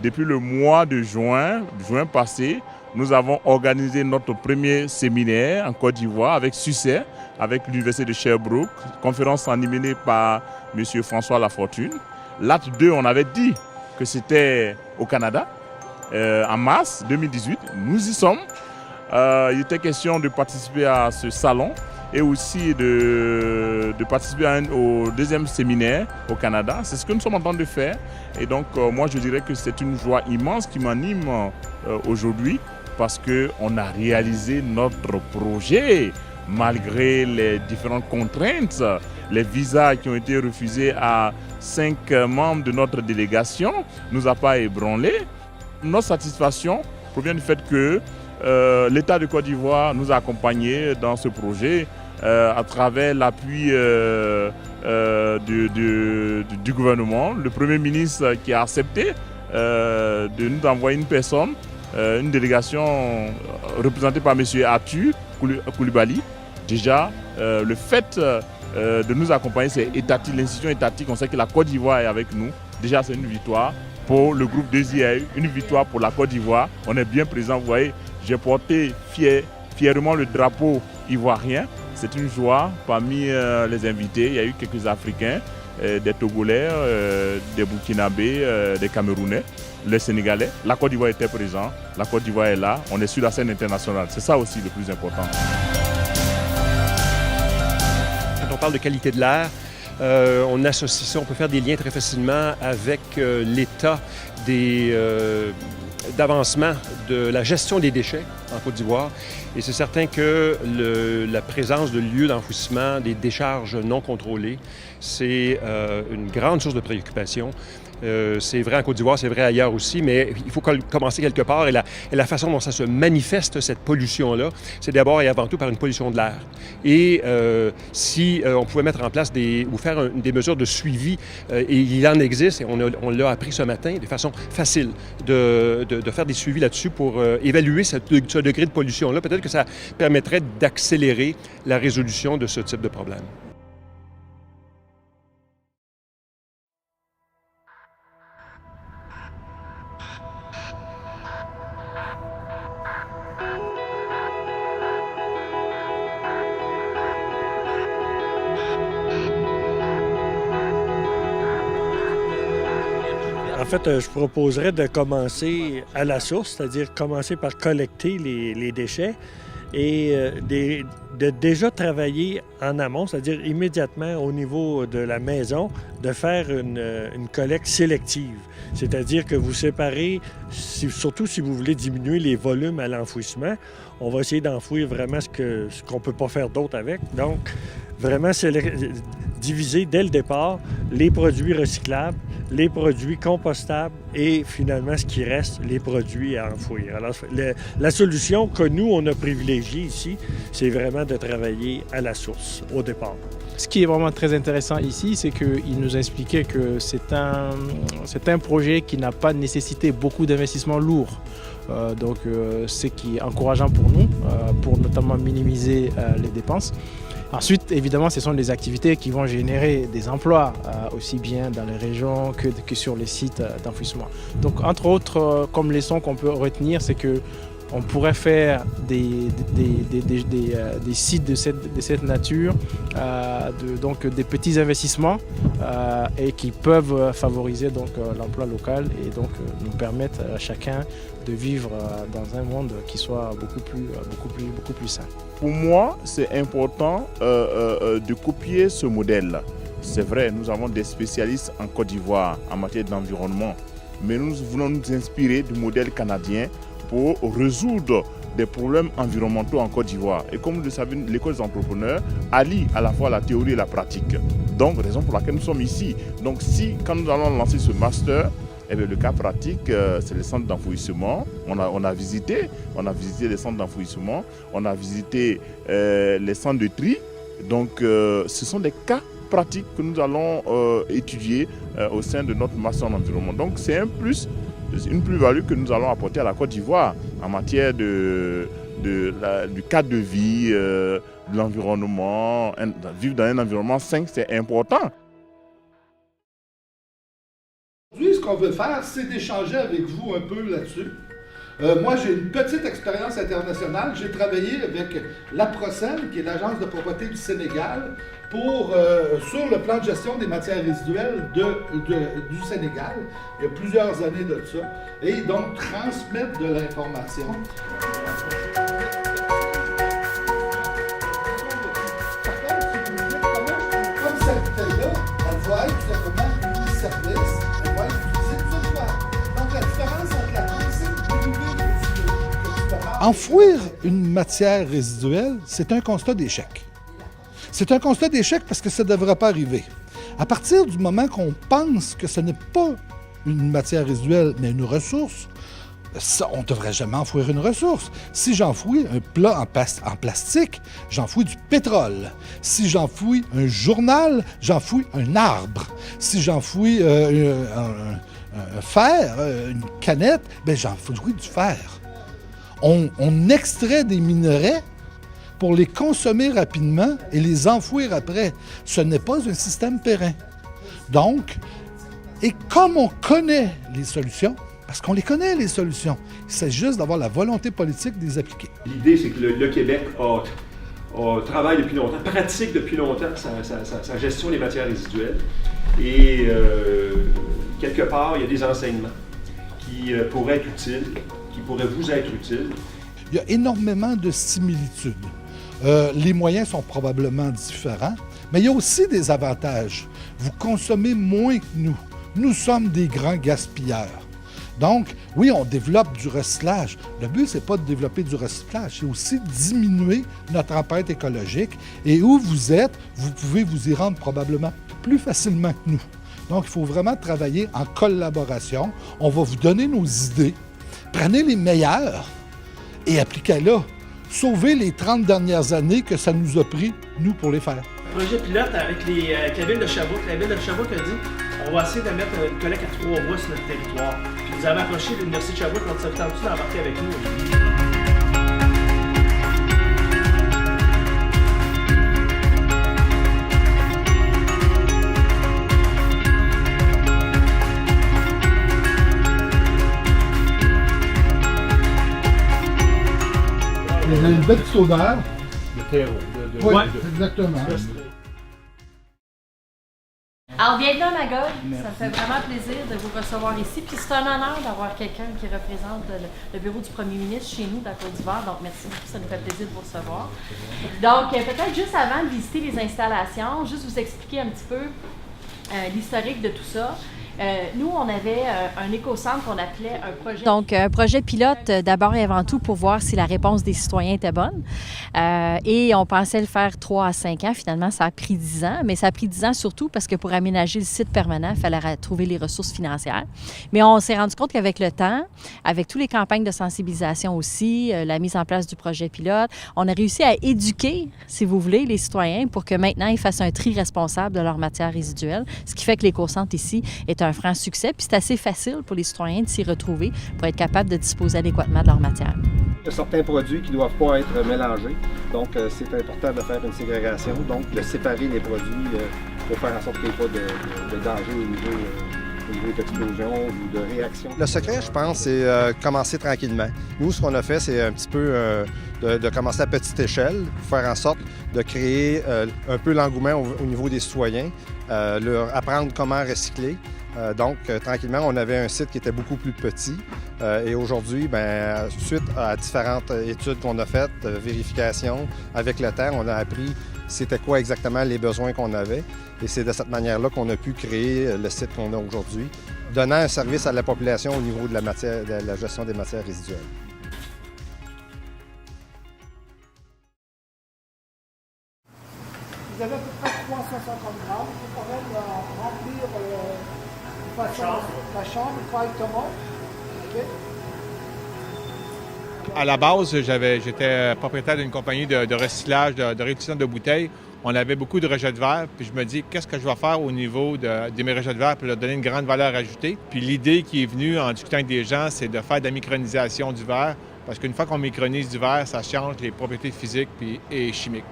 depuis le mois de juin passé, nous avons organisé notre premier séminaire en Côte d'Ivoire avec succès, avec l'Université de Sherbrooke, conférence animée par M. François Lafortune. L'acte 2, on avait dit que c'était au Canada, en mars 2018. Nous y sommes. Il était question de participer à ce salon et aussi de participer au deuxième séminaire au Canada. C'est ce que nous sommes en train de faire. Et donc, moi, je dirais que c'est une joie immense qui m'anime aujourd'hui parce qu'on a réalisé notre projet malgré les différentes contraintes, les visas qui ont été refusés à 5 membres de notre délégation ne nous a pas ébranlé. Notre satisfaction provient du fait que l'État de Côte d'Ivoire nous a accompagnés dans ce projet à travers l'appui du gouvernement. Le Premier ministre qui a accepté de nous envoyer une personne, une délégation représentée par M. Atu Koulibaly. Déjà, le fait de nous accompagner, c'est étatique, l'institution étatique, on sait que la Côte d'Ivoire est avec nous. Déjà, c'est une victoire pour le groupe 2IAE, une victoire pour la Côte d'Ivoire. On est bien présent, vous voyez, j'ai porté fièrement le drapeau ivoirien. C'est une joie parmi les invités. Il y a eu quelques Africains, des Togolais, des Burkinabés, des Camerounais, les Sénégalais. La Côte d'Ivoire était présente, la Côte d'Ivoire est là, on est sur la scène internationale. C'est ça aussi le plus important. Quand on parle de qualité de l'air, on associe ça, on peut faire des liens très facilement avec l'état d'avancement de la gestion des déchets en Côte d'Ivoire. Et c'est certain que la présence de lieux d'enfouissement, des décharges non contrôlées, c'est une grande source de préoccupation. C'est vrai en Côte d'Ivoire, c'est vrai ailleurs aussi, mais il faut commencer quelque part. Et la façon dont ça se manifeste, cette pollution-là, c'est d'abord et avant tout par une pollution de l'air. Et si on pouvait mettre en place ou faire des mesures de suivi, et il en existe, et on l'a appris ce matin, de façon facile, de faire des suivis là-dessus pour évaluer ce degré de pollution-là. Peut-être que ça permettrait d'accélérer la résolution de ce type de problème. En fait, je proposerais de commencer à la source, c'est-à-dire commencer par collecter les déchets et de déjà travailler en amont, c'est-à-dire immédiatement au niveau de la maison, de faire une collecte sélective. C'est-à-dire que vous séparez, surtout si vous voulez diminuer les volumes à l'enfouissement, on va essayer d'enfouir vraiment ce qu'on ne peut pas faire d'autre avec. Donc, vraiment diviser dès le départ les produits recyclables, les produits compostables et finalement ce qui reste, les produits à enfouir. Alors, la solution que nous, on a privilégiée ici, c'est vraiment de travailler à la source, au départ. Ce qui est vraiment très intéressant ici, c'est qu'il nous expliquait que c'est un projet qui n'a pas nécessité beaucoup d'investissements lourds. Donc, ce qui est encourageant pour nous, pour notamment minimiser les dépenses. Ensuite, évidemment, ce sont des activités qui vont générer des emplois, aussi bien dans les régions que sur les sites d'enfouissement. Donc, entre autres, comme leçon qu'on peut retenir, c'est qu'on pourrait faire des sites de cette nature, donc des petits investissements et qui peuvent favoriser donc l'emploi local et donc nous permettre à chacun de vivre dans un monde qui soit beaucoup plus sain. Pour moi, c'est important de copier ce modèle. C'est vrai, nous avons des spécialistes en Côte d'Ivoire en matière d'environnement, mais nous voulons nous inspirer du modèle canadien pour résoudre des problèmes environnementaux en Côte d'Ivoire. Et comme vous le savez, l'école des entrepreneurs allie à la fois la théorie et la pratique. Donc, raison pour laquelle nous sommes ici. Donc, quand nous allons lancer ce master, eh bien, le cas pratique, c'est les centres d'enfouissement. On a visité les centres d'enfouissement, on a visité les centres de tri. Donc, ce sont des cas pratiques que nous allons étudier au sein de notre master en environnement. Donc, c'est une plus-value que nous allons apporter à la Côte d'Ivoire en matière du cadre de vie, de l'environnement. Vivre dans un environnement sain, c'est important. Aujourd'hui, ce qu'on veut faire, c'est d'échanger avec vous un peu là-dessus. Moi, j'ai une petite expérience internationale. J'ai travaillé avec l'APROCEN, qui est l'Agence de propreté du Sénégal, sur le plan de gestion des matières résiduelles du Sénégal. Il y a plusieurs années de ça. Et donc, transmettre de l'information. Comme cette bouteille-là, elle va être tout simplement une service, elle va être utilisée tout le temps. Donc, la différence entre la consigne privée que tu peux enfouir une matière résiduelle, c'est un constat d'échec. C'est un constat d'échec parce que ça ne devrait pas arriver. À partir du moment qu'on pense que ce n'est pas une matière résiduelle, mais une ressource, ça, on ne devrait jamais enfouir une ressource. Si j'enfouis un plat en plastique, j'enfouis du pétrole. Si j'enfouis un journal, j'enfouis un arbre. Si j'enfouis un fer, une canette, bien j'enfouis du fer. On extrait des minerais pour les consommer rapidement et les enfouir après. Ce n'est pas un système périn. Donc, et comme on connaît les solutions, parce qu'on les connaît, les solutions, il s'agit juste d'avoir la volonté politique de les appliquer. L'idée, c'est que le Québec travaille depuis longtemps, pratique depuis longtemps sa gestion des matières résiduelles. Et quelque part, il y a des enseignements qui pourraient être utiles, qui pourraient vous être utiles. Il y a énormément de similitudes. Les moyens sont probablement différents, mais il y a aussi des avantages. Vous consommez moins que nous. Nous sommes des grands gaspilleurs. Donc, oui, on développe du recyclage. Le but, ce n'est pas de développer du recyclage, c'est aussi de diminuer notre empreinte écologique. Et où vous êtes, vous pouvez vous y rendre probablement plus facilement que nous. Donc, il faut vraiment travailler en collaboration. On va vous donner nos idées. Prenez les meilleures et appliquez-les. Sauvez les 30 dernières années que ça nous a pris, nous, pour les faire. Projet pilote avec la ville de Sherbrooke. La ville de Sherbrooke a dit on va essayer de mettre une collecte à 3 mois sur notre territoire. Puis vous avez approché l'Université de Sherbrooke, on s'est tenté d'embarquer avec nous. Il y a une belle petite odeur. Le terreau. Oui, exactement. Alors, bienvenue à Magog. Ça me fait vraiment plaisir de vous recevoir ici. Puis c'est un honneur d'avoir quelqu'un qui représente le bureau du premier ministre chez nous, dans Côte d'Ivoire. Donc, merci beaucoup. Ça nous fait plaisir de vous recevoir. Donc, peut-être juste avant de visiter les installations, juste vous expliquer un petit peu l'historique de tout ça. Nous, on avait un éco-centre qu'on appelait un projet. Donc, un projet pilote d'abord et avant tout pour voir si la réponse des citoyens était bonne. Et on pensait le faire 3 à 5 ans. Finalement, ça a pris 10 ans. Mais ça a pris 10 ans surtout parce que pour aménager le site permanent, il fallait trouver les ressources financières. Mais on s'est rendu compte qu'avec le temps, avec toutes les campagnes de sensibilisation aussi, la mise en place du projet pilote, on a réussi à éduquer, si vous voulez, les citoyens pour que maintenant, ils fassent un tri responsable de leurs matières résiduelles. Ce qui fait que l'éco-centre ici est un franc succès. Puis c'est assez facile pour les citoyens de s'y retrouver pour être capables de disposer adéquatement de leur matière. Il y a certains produits qui ne doivent pas être mélangés. Donc, c'est important de faire une ségrégation, donc de séparer les produits pour faire en sorte qu'il n'y ait pas de danger au niveau d'explosion ou de réaction. Le secret, je pense, c'est commencer tranquillement. Nous, ce qu'on a fait, c'est un petit peu de commencer à petite échelle, pour faire en sorte de créer un peu l'engouement au niveau des citoyens, leur apprendre comment recycler. Donc, tranquillement, on avait un site qui était beaucoup plus petit. Et aujourd'hui, suite à différentes études qu'on a faites, vérifications, avec le temps, on a appris c'était quoi exactement les besoins qu'on avait. Et c'est de cette manière-là qu'on a pu créer le site qu'on a aujourd'hui, donnant un service à la population au niveau de la gestion des matières résiduelles. Vous avez à peu près 350 grammes. Vous pourrez remplir la chambre correctement. Okay. À la base, j'étais propriétaire d'une compagnie de recyclage, de réutilisation de bouteilles. On avait beaucoup de rejets de verre, puis je me dis, qu'est-ce que je vais faire au niveau de mes rejets de verre pour leur donner une grande valeur ajoutée? Puis l'idée qui est venue en discutant avec des gens, c'est de faire de la micronisation du verre, parce qu'une fois qu'on micronise du verre, ça change les propriétés physiques et chimiques.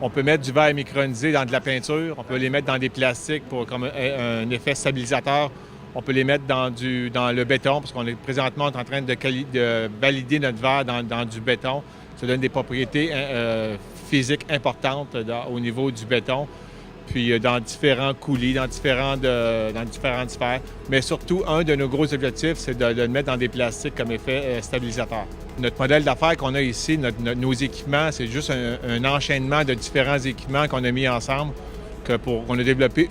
On peut mettre du verre micronisé dans de la peinture, on peut les mettre dans des plastiques pour comme un effet stabilisateur On peut les mettre dans le béton, parce qu'on est présentement en train de valider notre verre dans du béton. Ça donne des propriétés physiques importantes au niveau du béton, puis dans différents coulis, dans différentes sphères. Mais surtout, un de nos gros objectifs, c'est de le mettre dans des plastiques comme effet stabilisateur. Notre modèle d'affaires qu'on a ici, nos équipements, c'est juste un enchaînement de différents équipements qu'on a mis ensemble, qu'on a développé,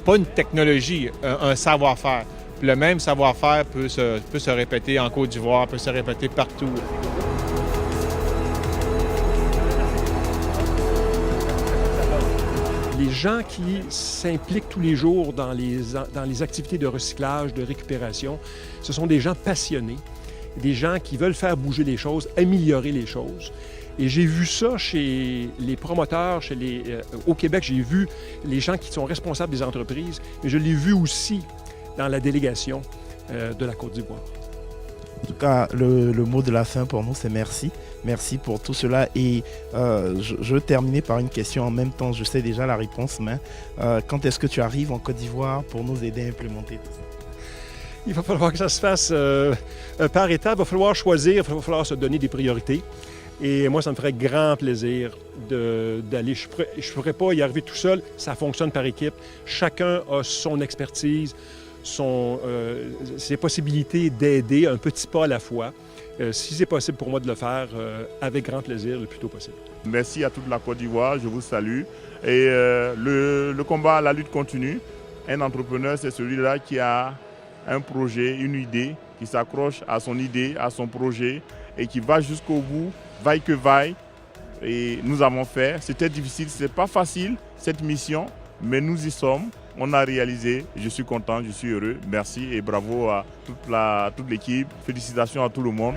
pas une technologie, un savoir-faire. Puis le même savoir-faire peut se répéter en Côte d'Ivoire, peut se répéter partout. Les gens qui s'impliquent tous les jours dans les activités de recyclage, de récupération, ce sont des gens passionnés, des gens qui veulent faire bouger les choses, améliorer les choses. Et j'ai vu ça chez les promoteurs, au Québec, j'ai vu les gens qui sont responsables des entreprises, mais je l'ai vu aussi dans la délégation de la Côte d'Ivoire. En tout cas, le mot de la fin pour nous, c'est merci. Merci pour tout cela. Et je veux terminer par une question en même temps. Je sais déjà la réponse, mais quand est-ce que tu arrives en Côte d'Ivoire pour nous aider à implémenter tout ça? Il va falloir que ça se fasse par étapes. Il va falloir choisir, il va falloir se donner des priorités. Et moi, ça me ferait grand plaisir d'aller. Je ne pourrais pas y arriver tout seul. Ça fonctionne par équipe. Chacun a son expertise, ses possibilités d'aider un petit pas à la fois. Si c'est possible pour moi de le faire, avec grand plaisir, le plus tôt possible. Merci à toute la Côte d'Ivoire, je vous salue. Et le combat, la lutte continue. Un entrepreneur, c'est celui-là qui a un projet, une idée, qui s'accroche à son idée, à son projet et qui va jusqu'au bout, vaille que vaille. Et nous avons fait. C'était difficile, ce n'est pas facile cette mission, mais nous y sommes. On a réalisé, je suis content, je suis heureux. Merci et bravo à toute l'équipe. Félicitations à tout le monde.